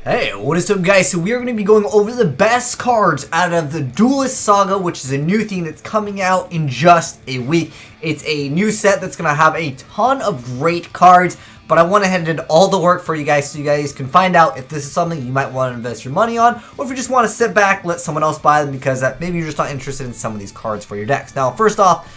Hey, what is up guys? So we are going to be going over the best cards out of the Duelist Saga, which is a new thing that's coming out in just a week. It's a new set that's going to have a ton of great cards, but I went ahead and did all the work for you guys so you guys can find out if this is something you might want to invest your money on, or if you just want to sit back, let someone else buy them because maybe you're just not interested in some of these cards for your decks. Now, first off,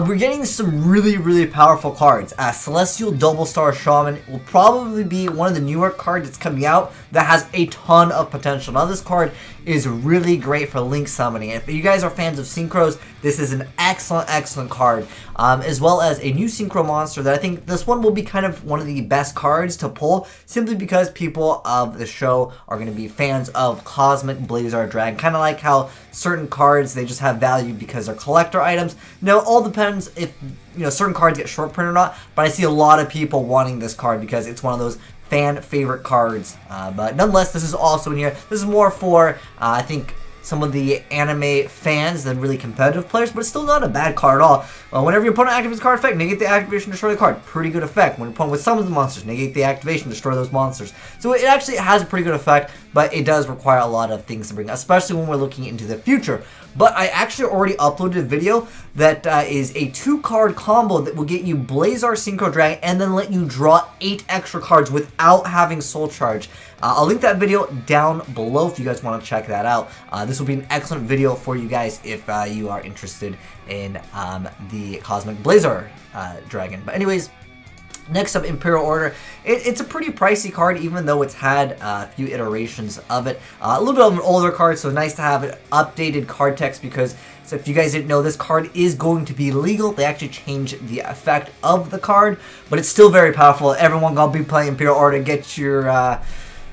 we're getting some really powerful cards. Celestial Double Star Shaman will probably be one of the newer cards that's coming out that has a ton of potential. Now this card is really great for link summoning. If you guys are fans of synchros, this is an excellent card. As well as a new synchro monster that I think this one will be kind of one of the best cards to pull, simply because people of the show are going to be fans of Cosmic BLAZAR Dragon. Kind of like how certain cards, they just have value because they're collector items. Now it all depends if certain cards get short print or not, but I see a lot of people wanting this card because it's one of those fan favorite cards. But nonetheless, this is also in here. This is more for I think some of the anime fans than really competitive players, but it's still not a bad card at all. Whenever your opponent activates card effect, negate the activation, destroy the card. Pretty good effect. When your opponent with summons the monsters, negate the activation, destroy those monsters. So it actually has a pretty good effect, but it does require a lot of things to bring, especially when we're looking into the future. But I actually already uploaded a video that is a 2-card combo that will get you BLAZAR Synchro Dragon and then let you draw 8 extra cards without having Soul Charge. I'll link that video down below if you guys want to check that out. This will be an excellent video for you guys if you are interested in the Cosmic BLAZAR Dragon. But anyways, next up, Imperial Order. It's a pretty pricey card, even though it's had a few iterations of it. A little bit of an older card, so nice to have an updated card text because, so if you guys didn't know, this card is going to be legal. They actually changed the effect of the card, but it's still very powerful. Everyone gonna be playing Imperial Order. Get your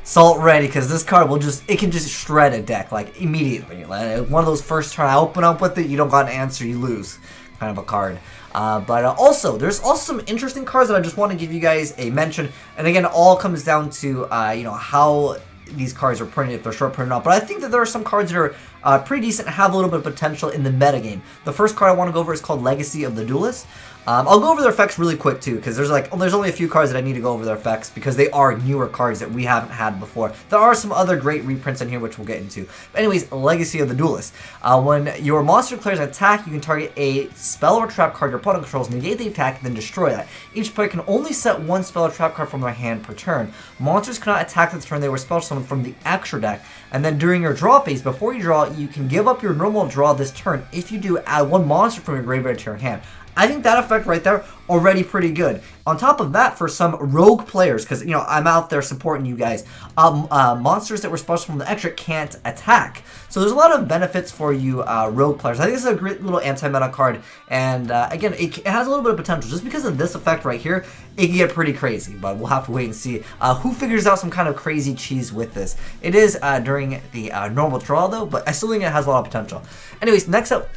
salt ready, because this card will it can just shred a deck, like, immediately. Like, one of those first turn I open up with it, you don't got an answer, you lose kind of a card. But also, there's also some interesting cards that I just want to give you guys a mention. And again, it all comes down to, how these cards are printed, if they're short printed or not. But I think that there are some cards that are pretty decent and have a little bit of potential in the metagame. The first card I want to go over is called Legacy of the Duelist. I'll go over their effects really quick too, because there's only a few cards that I need to go over their effects because they are newer cards that we haven't had before. There are some other great reprints in here which we'll get into. But anyways, Legacy of the Duelist. When your monster declares an attack, you can target a spell or trap card your opponent controls, negate the attack, and then destroy that. Each player can only set one spell or trap card from their hand per turn. Monsters cannot attack the turn they were spell summoned from the extra deck. And then during your draw phase, before you draw, you can give up your normal draw this turn. If you do, add one monster from your graveyard to your hand. I think that effect right there, already pretty good. On top of that, for some rogue players, because, I'm out there supporting you guys, monsters that were special from the extra can't attack. So there's a lot of benefits for you rogue players. I think this is a great little anti-meta card, and again, it has a little bit of potential. Just because of this effect right here, it can get pretty crazy, but we'll have to wait and see who figures out some kind of crazy cheese with this. It is during the normal draw, though, but I still think it has a lot of potential. Anyways, next up,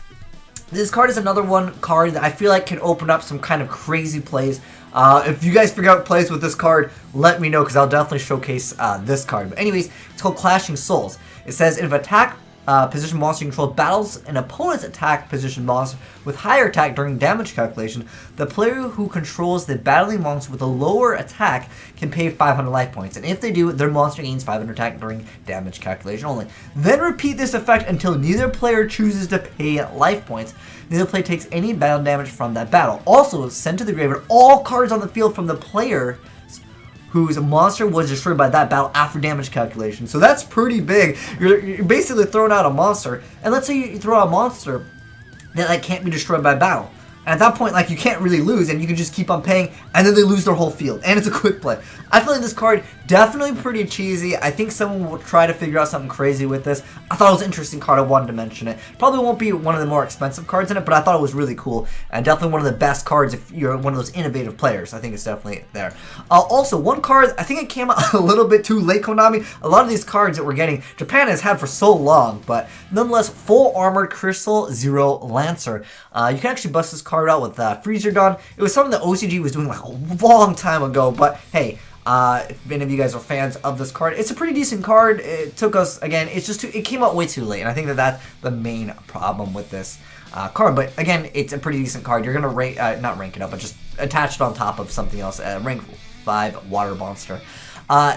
this card is another card that I feel like can open up some kind of crazy plays. If you guys figure out plays with this card, let me know, because I'll definitely showcase this card. But anyways, it's called Clashing Souls. It says, if attack position monster you control battles an opponent's attack position monster with higher attack during damage calculation, the player who controls the battling monster with a lower attack can pay 500 life points. And if they do, their monster gains 500 attack during damage calculation only. Then repeat this effect until neither player chooses to pay life points. Neither player takes any battle damage from that battle. Also, send to the graveyard all cards on the field from the player whose monster was destroyed by that battle after damage calculation. So that's pretty big. You're basically throwing out a monster, and let's say you throw out a monster that can't be destroyed by battle. And at that point, you can't really lose, and you can just keep on paying, and then they lose their whole field. And it's a quick play. I feel like this card, definitely pretty cheesy. I think someone will try to figure out something crazy with this. I thought it was an interesting card. I wanted to mention it. Probably won't be one of the more expensive cards in it, but I thought it was really cool. And definitely one of the best cards if you're one of those innovative players. I think it's definitely there. Also, one card, I think it came out a little bit too late, Konami. A lot of these cards that we're getting, Japan has had for so long, but nonetheless, Full Armored Crystal Zero Lancer. You can actually bust this card out with Freezer Dawn. It was something that OCG was doing a long time ago, but hey, if any of you guys are fans of this card, it's a pretty decent card. It took us, again, it came out way too late, and I think that that's the main problem with this card. But again, it's a pretty decent card. You're gonna not rank it up, but just attach it on top of something else. Rank 5 Water Monster.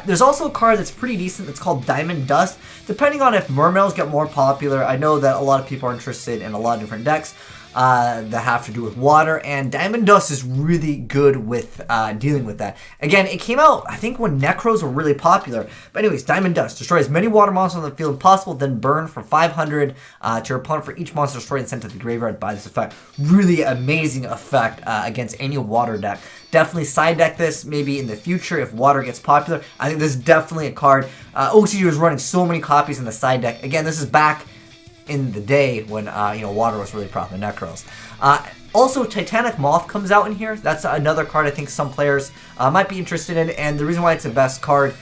There's also a card that's pretty decent that's called Diamond Dust. Depending on if Mermails get more popular, I know that a lot of people are interested in a lot of different decks that have to do with water, and Diamond Dust is really good with dealing with that. Again, it came out, I think, when Necros were really popular. But anyways, Diamond Dust. Destroy as many water monsters on the field as possible, then burn for 500 to your opponent for each monster destroyed and sent to the graveyard by this effect. Really amazing effect against any water deck. Definitely side deck this maybe in the future if water gets popular. I think this is definitely a card. OCG was running so many copies in the side deck. Again, this is back in the day when water was really popular, Necros. Also, Titanic Moth comes out in here. That's another card I think some players might be interested in, and the reason why it's the best card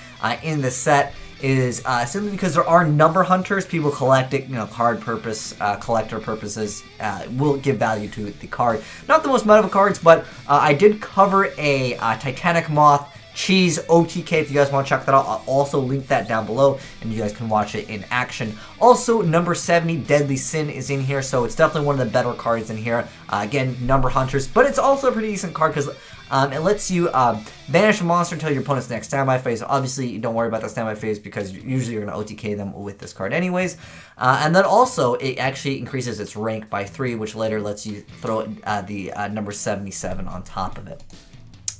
in the set is simply because there are number hunters. People collect it, card purpose, collector purposes, will give value to the card. Not the most meta cards, but I did cover a Titanic Moth Cheese OTK. If you guys want to check that out, I'll also link that down below and you guys can watch it in action. Also, number 70 Deadly Sin is in here, so it's definitely one of the better cards in here. Again, number hunters, but it's also a pretty decent card because it lets you banish a monster until your opponent's next standby phase. Obviously, you don't worry about the standby phase because usually you're going to OTK them with this card anyways. And then also, it actually increases its rank by 3, which later lets you throw the number 77 on top of it.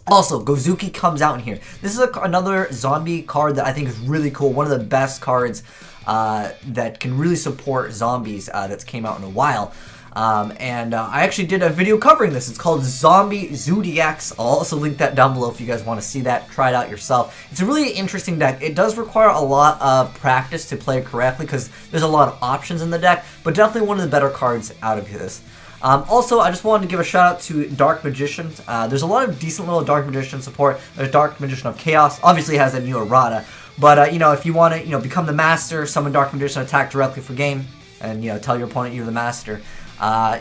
Also, Gozuki comes out in here. This is another zombie card that I think is really cool. One of the best cards that can really support zombies that's came out in a while. I actually did a video covering this. It's called Zombie Zodiacs. I'll also link that down below if you guys want to see that. Try it out yourself. It's a really interesting deck. It does require a lot of practice to play it correctly because there's a lot of options in the deck, but definitely one of the better cards out of this. Also, I just wanted to give a shout out to Dark Magicians. There's a lot of decent little Dark Magician support. There's Dark Magician of Chaos. Obviously, it has a new errata. But, if you want to, become the master, summon Dark Magician, attack directly for game, and, tell your opponent you're the master.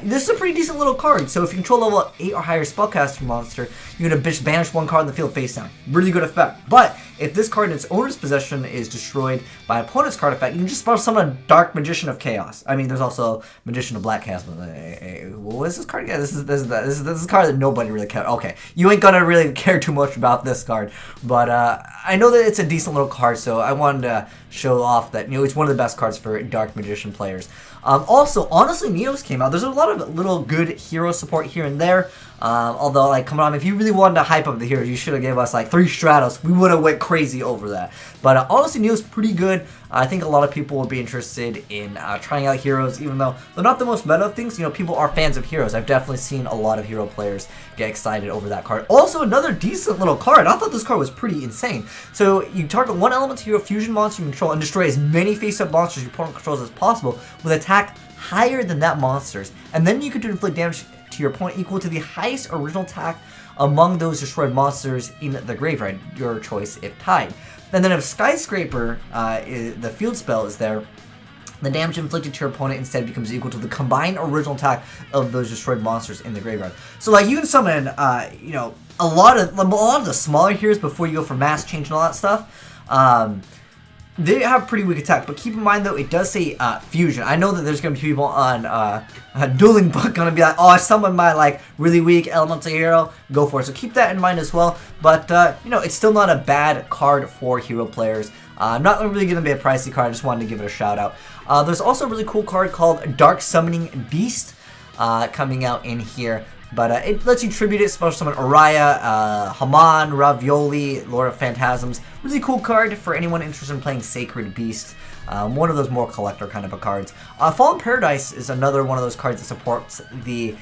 This is a pretty decent little card. So if you control level 8 or higher spellcaster monster, you're going to banish one card in the field face down. Really good effect. But if this card in its owner's possession is destroyed by opponent's card effect, you can just spell summon a Dark Magician of Chaos. I mean, there's also Magician of Black Chaos. What is this card? Yeah, this is a card that nobody really cares. Okay, you ain't gonna really care too much about this card, but I know that it's a decent little card, so I wanted to show off that it's one of the best cards for Dark Magician players. Also, honestly, Neos came out. There's a lot of little good hero support here and there. Although, come on, if you really wanted to hype up the heroes, you should have gave us 3 Stratos. We would have went crazy over that. But honestly, Neo's pretty good. I think a lot of people would be interested in trying out heroes, even though they're not the most meta of things. People are fans of heroes. I've definitely seen a lot of hero players get excited over that card. Also, another decent little card. I thought this card was pretty insane. So, you target one element hero fusion monster you control and destroy as many face-up monsters your opponent controls as possible with attack higher than that monster's. And then you can inflict damage to your opponent equal to the highest original attack among those destroyed monsters in the graveyard, your choice if tied. And then if Skyscraper, the field spell is there, the damage inflicted to your opponent instead becomes equal to the combined original attack of those destroyed monsters in the graveyard. So you can summon, a lot of the smaller heroes before you go for mass change and all that stuff. They have pretty weak attack, but keep in mind though, it does say fusion. I know that there's going to be people on Dueling Book going to be like, oh, I summoned my really weak elemental hero, go for it. So keep that in mind as well. But it's still not a bad card for hero players. Not really going to be a pricey card. I just wanted to give it a shout out. There's also a really cool card called Dark Summoning Beast coming out in here. But it lets you tribute it, special summon Araya, Haman, Ravioli, Lord of Phantasms. Really cool card for anyone interested in playing Sacred Beast. One of those more collector kind of cards. Fallen Paradise is another one of those cards that supports the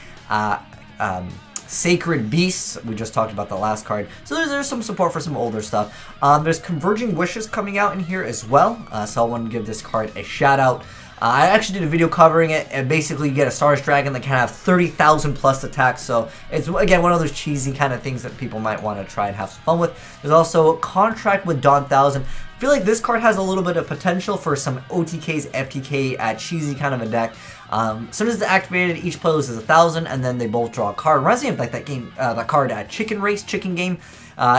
Sacred Beasts. We just talked about the last card. So there's some support for some older stuff. There's Converging Wishes coming out in here as well. So I want to give this card a shout out. I actually did a video covering it, and basically you get a STARDUST Dragon that can have 30,000 plus attacks, so it's, again, one of those cheesy kind of things that people might want to try and have some fun with. There's also Contract with Dawn 1000. I feel like this card has a little bit of potential for some OTKs, FTK, cheesy kind of a deck. As soon as it's activated, each player loses 1,000, and then they both draw a card. Reminds me of that game, that card, Chicken Race, Chicken Game.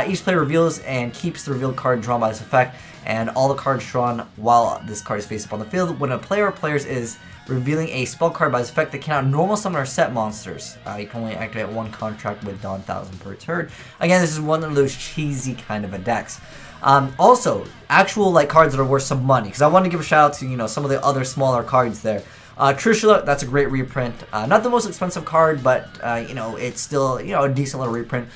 Each player reveals and keeps the revealed card drawn by this effect, and all the cards drawn while this card is face up on the field. When a player or players is revealing a spell card by this effect, they cannot normal summon or set monsters. You can only activate one Contract with Dawn 1000 per turn. Again, this is one of those cheesy kind of a decks. Also, actual like cards that are worth some money, because I want to give a shout out to, you know, some of the other smaller cards there. Trishula, that's a great reprint. Not the most expensive card, but, you know, it's still, you know, a decent little reprint.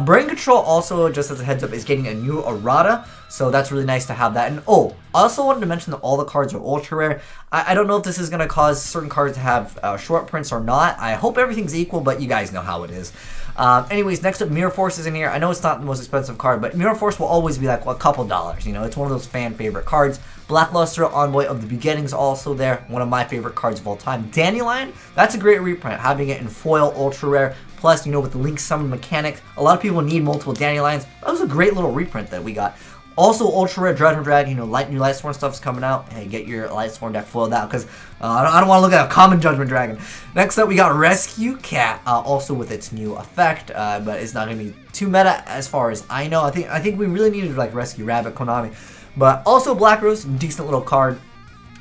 Brain Control also, just as a heads up, is getting a new errata, so that's really nice to have that. And, oh, I also wanted to mention that all the cards are ultra rare. I don't know if this is going to cause certain cards to have short prints or not. I hope everything's equal, but you guys know how it is. Anyways, next up, Mirror Force is in here. I know it's not the most expensive card, but Mirror Force will always be like a couple dollars. You know, it's one of those fan favorite cards. Blackluster, Envoy of the Beginnings, also there. One of my favorite cards of all time. Dandelion, that's a great reprint. Having it in foil, ultra rare. Plus, you know, with the Link Summon mechanic, a lot of people need multiple Dandelions. That was a great little reprint that we got. Also, ultra rare Judgment Dragon, you know, new Lightsworn stuff's coming out. Hey, get your Lightsworn deck foiled out, because I don't want to look at a common Judgment Dragon. Next up, we got Rescue Cat, also with its new effect, but it's not going to be too meta as far as I know. I think we really needed like Rescue Rabbit, Konami. But also Black Rose, decent little card.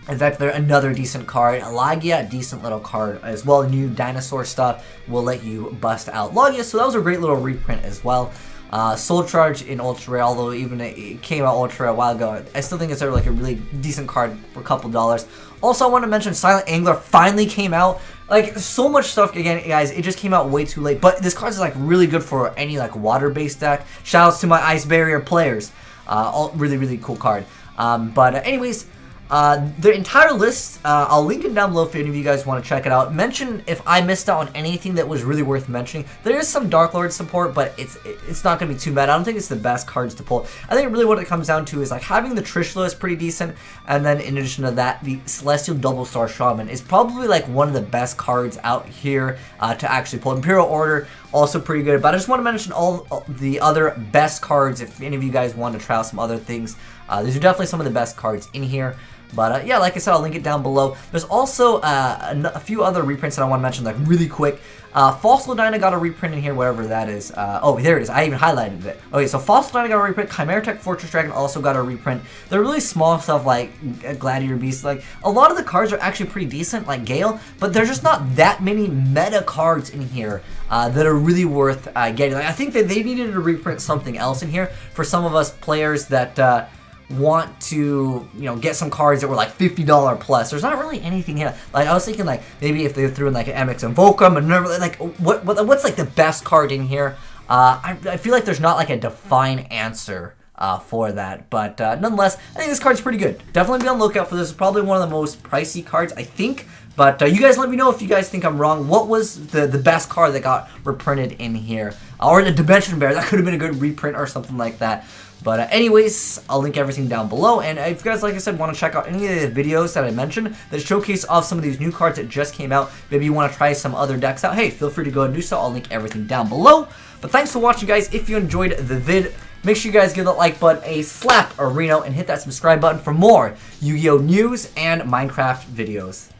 In fact, they're another decent card. Lagia, decent little card as well. New dinosaur stuff will let you bust out Lagia, so that was a great little reprint as well. Soul Charge in Ultra Rare, although even it came out Ultra Rare a while ago, I still think it's like a really decent card for a couple dollars. Also, I want to mention Silent Angler finally came out. Like, so much stuff, again, guys, it just came out way too late, but this card is like really good for any like water-based deck. Shoutouts to my Ice Barrier players. Really cool card. Anyways, the entire list, I'll link it down below if any of you guys want to check it out. Mention if I missed out on anything that was really worth mentioning. There is some Dark Lord support, but it's not going to be too bad. I don't think it's the best cards to pull. I think really what it comes down to is like having the Trishula is pretty decent, and then in addition to that, the Celestial Double Star Shaman is probably like one of the best cards out here to actually pull. Imperial Order, also pretty good, but I just want to mention all the other best cards if any of you guys want to try out some other things. These are definitely some of the best cards in here. But yeah, like I said, I'll link it down below. There's also a few other reprints that I want to mention like really quick. Fossil Dyna got a reprint in here, whatever that is. Oh, there it is. I even highlighted it. Okay, so Fossil Dyna got a reprint. Chimera Tech Fortress Dragon also got a reprint. They're really small stuff like Gladiator Beast. Like, a lot of the cards are actually pretty decent, like Gale, but there's just not that many meta cards in here that are really worth getting. Like, I think that they needed to reprint something else in here for some of us players that want to, you know, get some cards that were like $50 plus. There's not really anything here. Like, I was thinking like maybe if they threw in like an MX Invoker, but never like what's like the best card in here. I feel like there's not like a defined answer for that, but nonetheless, I think this card's pretty good. Definitely be on the lookout for this. It's probably one of the most pricey cards, I think. But you guys let me know if you guys think I'm wrong. What was the best card that got reprinted in here? Or the Dimension Bear, that could have been a good reprint or something like that. But anyways, I'll link everything down below. And if you guys, like I said, want to check out any of the videos that I mentioned that showcase off some of these new cards that just came out, maybe you want to try some other decks out, hey, feel free to go and do so. I'll link everything down below. But thanks for watching, guys. If you enjoyed the vid, make sure you guys give that like button a slap, and hit that subscribe button for more Yu-Gi-Oh! News and Minecraft videos.